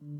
Many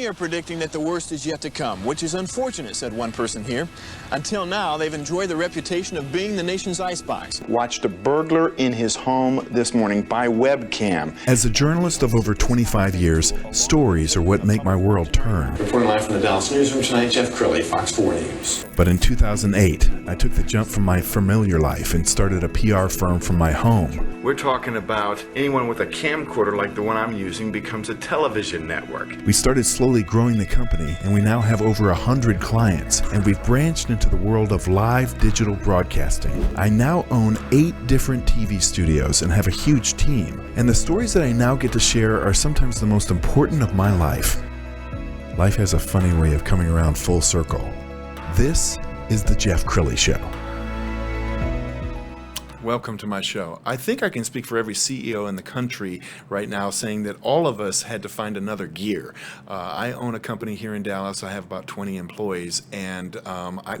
are predicting that the worst is yet to come, which is unfortunate, said one person here. Until now, they've enjoyed the reputation of being the nation's icebox. Watched a burglar in his home this morning by webcam. As a journalist of over 25 years, stories are what make my world turn. Reporting live from the Dallas newsroom tonight, Jeff Crilley, Fox 4 News. But in 2008, I took the jump from my familiar life and started a PR firm from my home. We're talking about anyone with a camcorder like the one I'm using becomes a television network. We started slowly growing the company, and we now have over 100 clients, and we've branched into the world of live digital broadcasting. I now own 8 different TV studios and have a huge team, and the stories that I now get to share are sometimes the most important of my life. Life has a funny way of coming around full circle. This is the Jeff Crilley Show. Welcome to my show. I think I can speak for every CEO in the country right now saying that all of us had to find another gear. I own a company here in Dallas. I have about 20 employees, and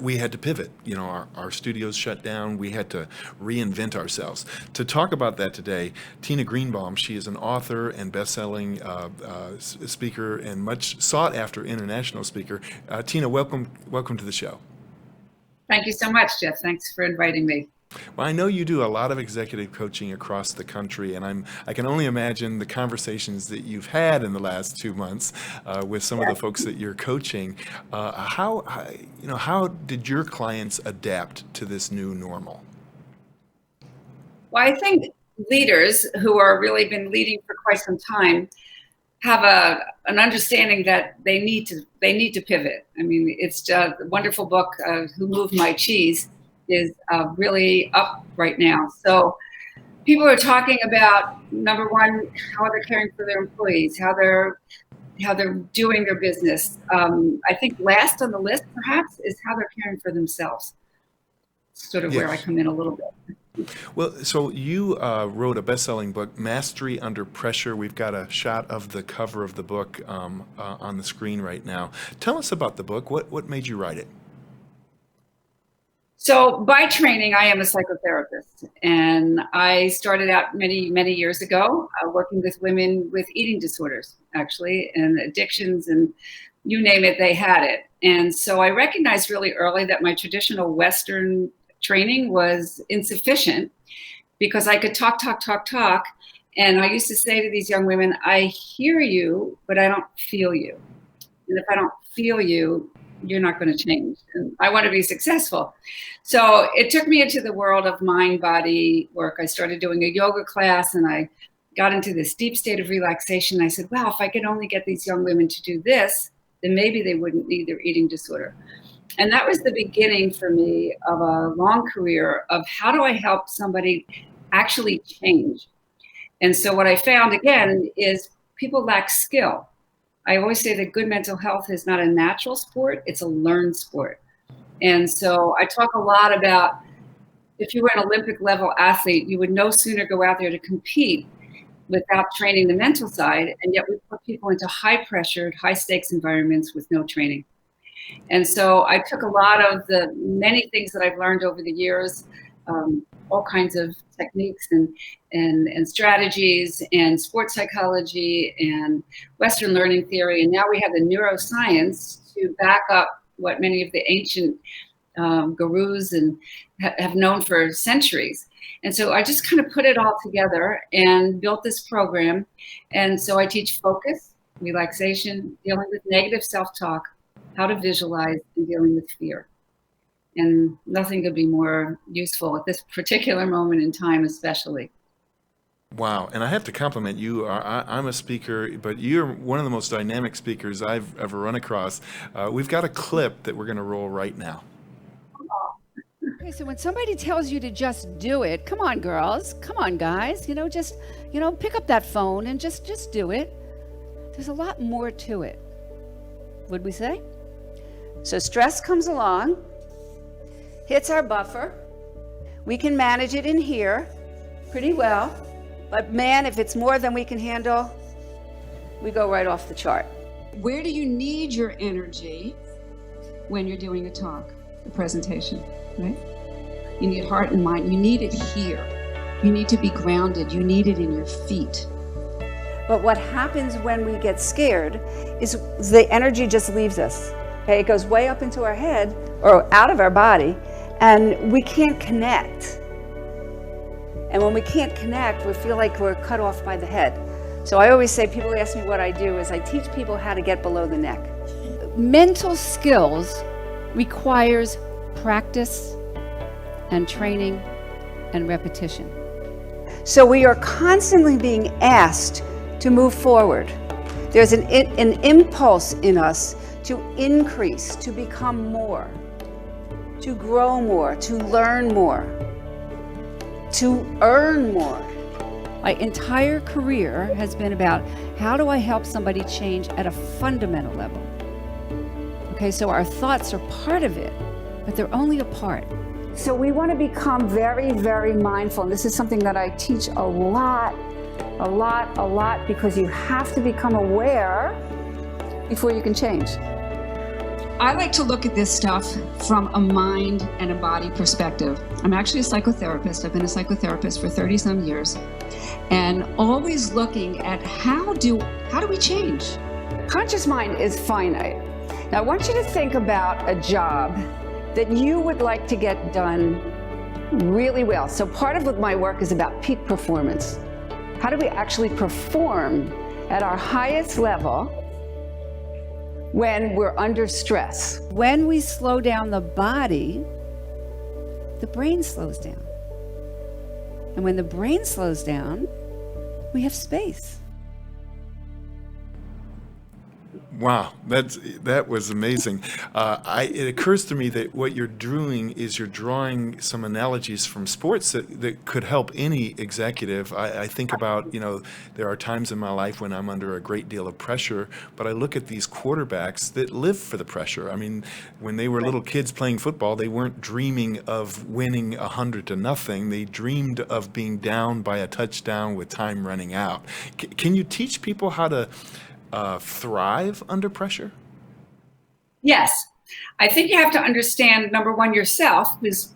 we had to pivot. You know, our studios shut down. We had to reinvent ourselves. To talk about that today, Tina Greenbaum, she is an author and best-selling speaker and much sought-after international speaker. Tina, welcome to the show. Thank you so much, Jeff. Thanks for inviting me. Well, I know you do a lot of executive coaching across the country, and I can only imagine the conversations that you've had in the last 2 months with some of the folks that you're coaching. How did your clients adapt to this new normal? Well, I think leaders who are really been leading for quite some time have an understanding that they need to pivot. I mean, it's a wonderful book, Who Moved My Cheese, is really up right now. So people are talking about, number one, how they're caring for their employees, how they're doing their business. I think last on the list, perhaps, is how they're caring for themselves. Sort of where I come in a little bit. Well, so you wrote a best-selling book, Mastery Under Pressure. We've got a shot of the cover of the book on the screen right now. Tell us about the book. What made you write it? So by training, I am a psychotherapist, and I started out many, many years ago working with women with eating disorders, actually, and addictions, and you name it, they had it. And so I recognized really early that my traditional Western training was insufficient because I could talk. And I used to say to these young women, I hear you, but I don't feel you. And if I don't feel you, you're not going to change. And I want to be successful. So it took me into the world of mind-body work. I started doing a yoga class, and I got into this deep state of relaxation. I said, wow, if I could only get these young women to do this, then maybe they wouldn't need their eating disorder. And that was the beginning for me of a long career of how do I help somebody actually change? And so what I found, again, is people lack skill. I always say that good mental health is not a natural sport, it's a learned sport. And so I talk a lot about if you were an Olympic level athlete, you would no sooner go out there to compete without training the mental side, and yet we put people into high pressured, high stakes environments with no training. And so I took a lot of the many things that I've learned over the years, all kinds of techniques and strategies and sports psychology and Western learning theory. And now we have the neuroscience to back up what many of the ancient gurus and have known for centuries. And so I just kind of put it all together and built this program. And so I teach focus, relaxation, dealing with negative self-talk, how to visualize, and dealing with fear. And nothing could be more useful at this particular moment in time, especially. Wow. And I have to compliment you. I'm a speaker, but you're one of the most dynamic speakers I've ever run across. We've got a clip that we're going to roll right now. Okay, so when somebody tells you to just do it, come on, girls, come on, guys, just pick up that phone and just do it. There's a lot more to it, would we say? So stress comes along, hits our buffer. We can manage it in here pretty well, but man, if it's more than we can handle, we go right off the chart. Where do you need your energy? when you're doing a talk, a presentation, right? You need heart and mind. You need it here. You need to be grounded. You need it in your feet. But what happens when we get scared is the energy just leaves us. Okay, it goes way up into our head or out of our body, and we can't connect. And when we can't connect, we feel like we're cut off by the head. So I always say, people ask me what I do, is I teach people how to get below the neck. Mental skills requires practice and training and repetition. So we are constantly being asked to move forward. There's an impulse in us to increase, to become more, to grow more, to learn more, to earn more. My entire career has been about how do I help somebody change at a fundamental level. Okay, so our thoughts are part of it, but they're only a part. So we want to become very, very mindful. And this is something that I teach a lot, because you have to become aware before you can change. I like to look at this stuff from a mind and a body perspective. I'm actually a psychotherapist. I've been a psychotherapist for 30 some years, and always looking at how do we change? Conscious mind is finite. Now I want you to think about a job that you would like to get done really well. So part of my work is about peak performance. How do we actually perform at our highest level when we're under stress? When we slow down the body, the brain slows down. And when the brain slows down, we have space. Wow, that was amazing. It occurs to me that what you're doing is you're drawing some analogies from sports that could help any executive. I think about, there are times in my life when I'm under a great deal of pressure, but I look at these quarterbacks that live for the pressure. I mean, when they were little kids playing football, they weren't dreaming of winning 100-0. They dreamed of being down by a touchdown with time running out. Can you teach people how to thrive under pressure? Yes. I think you have to understand, number one, yourself, because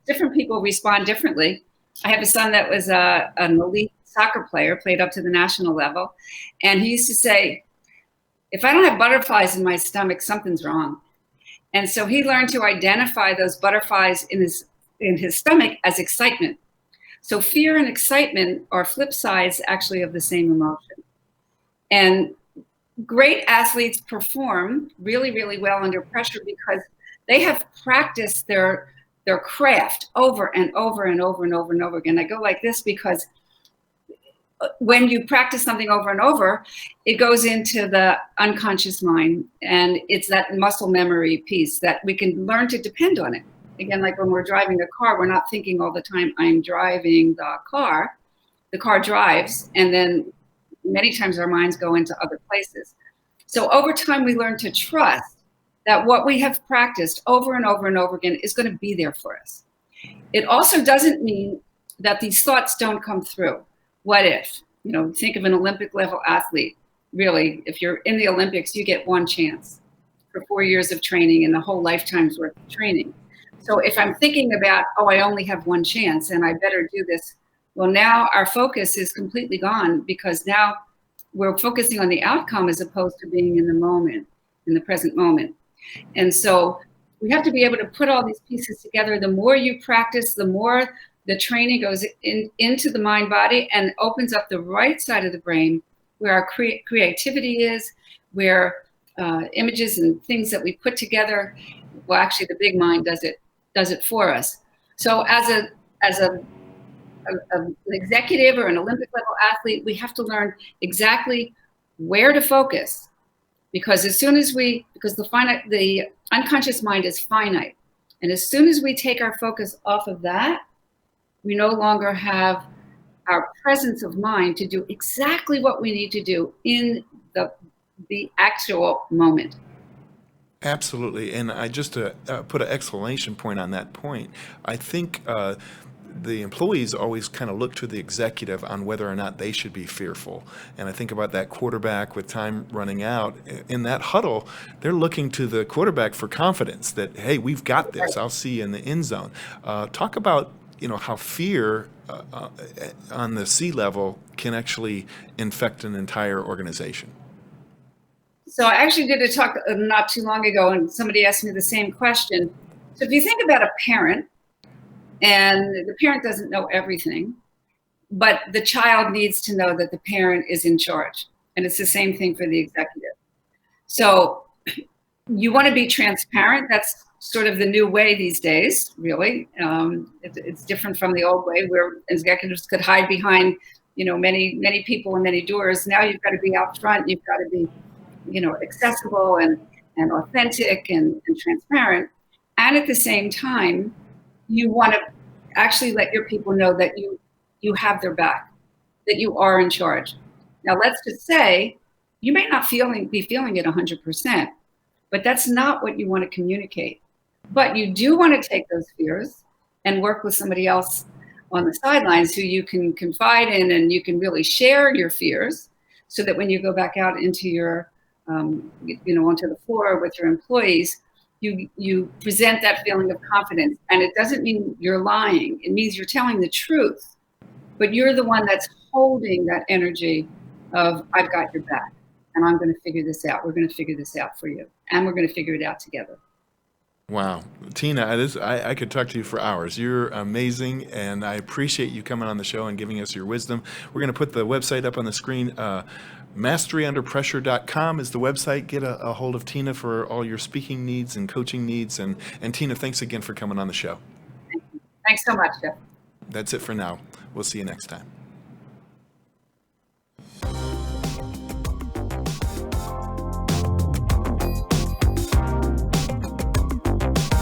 different people respond differently. I have a son that was an elite soccer player, played up to the national level. And he used to say, if I don't have butterflies in my stomach, something's wrong. And so he learned to identify those butterflies in his stomach as excitement. So fear and excitement are flip sides actually of the same emotion. And great athletes perform really, really well under pressure because they have practiced their craft over and over and over and over and over again. I go like this because when you practice something over and over, it goes into the unconscious mind, and it's that muscle memory piece that we can learn to depend on it. Again, like when we're driving a car, we're not thinking all the time, I'm driving the car. The car drives, and then many times our minds go into other places. So over time, we learn to trust that what we have practiced over and over and over again is going to be there for us. It also doesn't mean that these thoughts don't come through. What if? Think of an Olympic level athlete. Really, if you're in the Olympics, you get one chance for 4 years of training and a whole lifetime's worth of training. So if I'm thinking about, I only have one chance and I better do this, well, now our focus is completely gone because now we're focusing on the outcome as opposed to being in the moment, in the present moment. And so we have to be able to put all these pieces together. The more you practice, the more the training goes into the mind body and opens up the right side of the brain where our creativity is, where images and things that we put together, well, actually the big mind does it for us. So as an executive or an Olympic level athlete, we have to learn exactly where to focus, because the unconscious mind is finite, and as soon as we take our focus off of that, we no longer have our presence of mind to do exactly what we need to do in the actual moment. Absolutely, and I just put an exclamation point on that point. I think the employees always kind of look to the executive on whether or not they should be fearful. And I think about that quarterback with time running out. In that huddle, they're looking to the quarterback for confidence that, hey, we've got this. I'll see you in the end zone. Talk about, how fear on the C level can actually infect an entire organization. So I actually did a talk not too long ago, and somebody asked me the same question. So if you think about a parent, and the parent doesn't know everything, but the child needs to know that the parent is in charge. And it's the same thing for the executive. So you want to be transparent. That's sort of the new way these days, really. It's different from the old way where executives could hide behind, many people and many doors. Now you've got to be out front. You've got to be, accessible and authentic and transparent. And at the same time, you want to actually let your people know that you have their back, that you are in charge. Now, let's just say you may not be feeling it 100%, but that's not what you want to communicate. But you do want to take those fears and work with somebody else on the sidelines who you can confide in, and you can really share your fears so that when you go back out into your, onto the floor with your employees, you present that feeling of confidence. And it doesn't mean you're lying. It means you're telling the truth, but you're the one that's holding that energy of, I've got your back and I'm going to figure this out. We're going to figure this out for you, and we're going to figure it out together. Wow. Tina, I could talk to you for hours. You're amazing, and I appreciate you coming on the show and giving us your wisdom. We're going to put the website up on the screen. MasteryUnderPressure.com is the website. Get a hold of Tina for all your speaking needs and coaching needs. And Tina, thanks again for coming on the show. Thanks so much, Jeff. That's it for now. We'll see you next time.